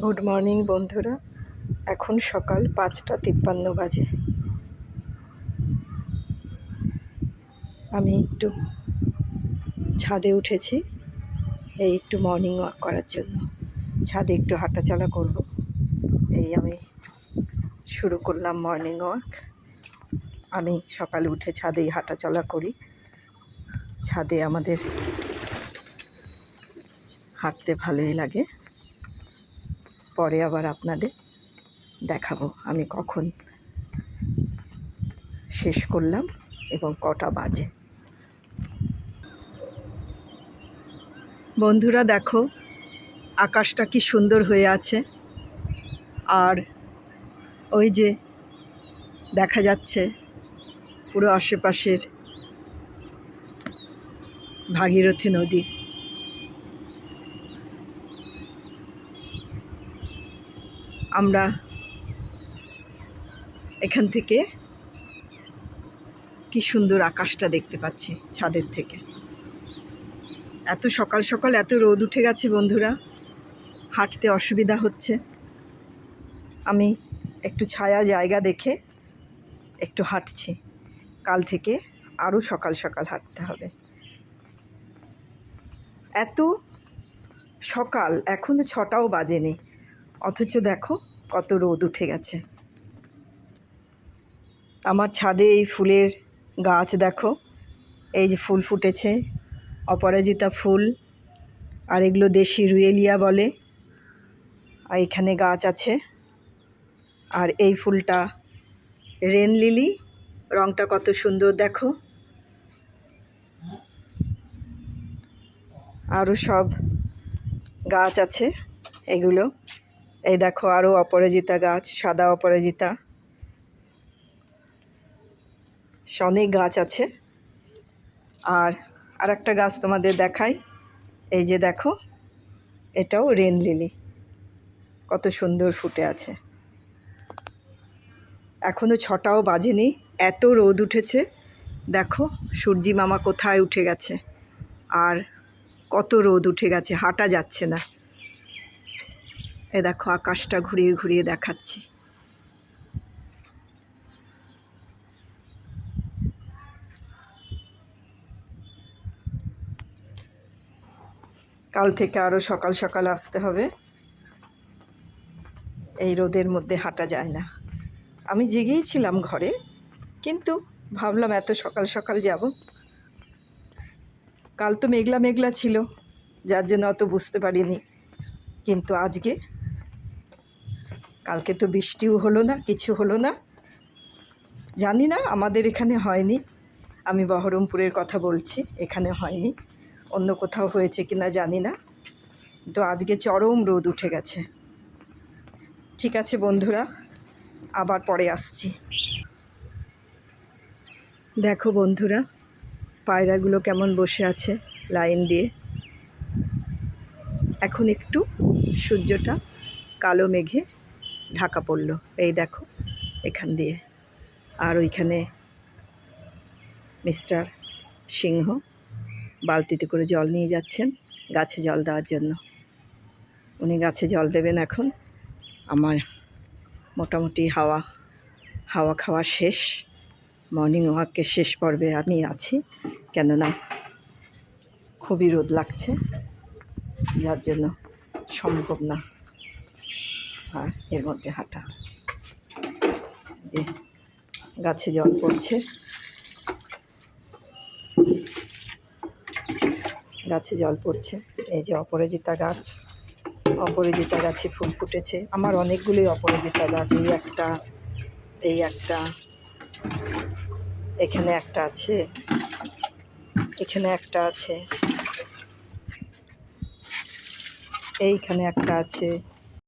Good morning বন্ধুরা। এখন সকাল 5:53 বাজে। আমি একটু ছাদে উঠেছি এই একটু মর্নিং ওয়াক করার জন্য। ছাদে একটু হাঁটাচলা করব, এই আমি শুরু করলাম মর্নিং ওয়াক। আমি সকালে উঠে ছাদেই হাঁটাচলা করি। ছাদে আমাদের হাঁটতে ভালোই লাগে। পরে আবার আপনাদের দেখাবো আমি কখন শেষ করলাম এবং কটা বাজে। বন্ধুরা দেখো, আকাশটা কি সুন্দর হয়ে আছে। আর ওই যে দেখা যাচ্ছে পুরো আশেপাশের ভাগীরথী নদী। আমরা এখান থেকে কি সুন্দর আকাশটা দেখতে পাচ্ছি ছাদের থেকে। এত সকাল সকাল এত রোদ উঠে গেছে বন্ধুরা, হাঁটতে অসুবিধা হচ্ছে। আমি একটু ছায়া জায়গা দেখে একটু হাঁটছি। কাল থেকে আরও সকাল সকাল হাঁটতে হবে। এত সকাল, এখনও 6টাও বাজেনি, অথচ দেখো কত রোদ উঠে গেছে। আমার ছাদে এই ফুলের গাছ দেখো, এই যে ফুল ফুটেছে, অপরাজিতা ফুল, আর এগুলো দেশি রুয়েলিয়া বলে। আর এখানে গাছ আছে। আর এই ফুলটা রেন লিলি, রঙটা কত সুন্দর দেখো। আরও সব গাছ আছে এগুলো। এই দেখো আরও অপরাজিতা গাছ, সাদা অপরাজিতা, অনেক গাছ আছে। আর একটা গাছ তোমাদের দেখাই, এই যে দেখো, এটাও রেন লিলি, কত সুন্দর ফুটে আছে। এখনও 6টাও বাজেনি, এত রোদ উঠেছে। দেখো সূর্যি মামা কোথায় উঠে গেছে, আর কত রোদ উঠে গেছে, হাঁটা যাচ্ছে না। এ দেখো আকাশটা ঘুরিয়ে ঘুরিয়ে দেখাচ্ছি। কাল থেকে আরও সকাল সকাল আসতে হবে, এই রোদের মধ্যে হাঁটা যায় না। আমি জেগেই ছিলাম ঘরে, কিন্তু ভাবলাম এত সকাল সকাল যাব। কাল তো মেঘলা মেঘলা ছিল, যার জন্য অত বুঝতে পারিনি। কিন্তু আজকে, কালকে তো বৃষ্টিও হলো না, কিছু হলো না। জানি না, আমাদের এখানে হয়নি। আমি বহরমপুরের কথা বলছি, এখানে হয়নি, অন্য কোথাও হয়েছে কিনা জানি না। তো আজকে চরম রোদ উঠে গেছে। ঠিক আছে বন্ধুরা, আবার পরে আসছি। দেখো বন্ধুরা, পায়রাগুলো কেমন বসে আছে লাইন দিয়ে। এখন একটু সূর্যটা কালো মেঘে ঢাকা পড়ল, এই দেখো এখান দিয়ে। আর ওইখানে মিস্টার সিংহ বালতিতে করে জল নিয়ে যাচ্ছেন গাছে জল দেওয়ার জন্য। উনি গাছে জল দেবেন এখন। আমার মোটামুটি হাওয়া খাওয়া শেষ। মর্নিং ওয়াকের শেষ পর্বে আমি আছি, কেননা খুবই রোদ লাগছে, যার জন্য সম্ভব না আর এর মধ্যে হাঁটা। গাছে জল পড়ছে, গাছে জল পড়ছে। এই যে অপরাজিতা গাছ, অপরাজিতা গাছে ফুল ফুটেছে। আমার অনেকগুলোই অপরাজিতা গাছ, এই একটা এখানে একটা আছে, এখানে একটা আছে, এইখানে একটা আছে,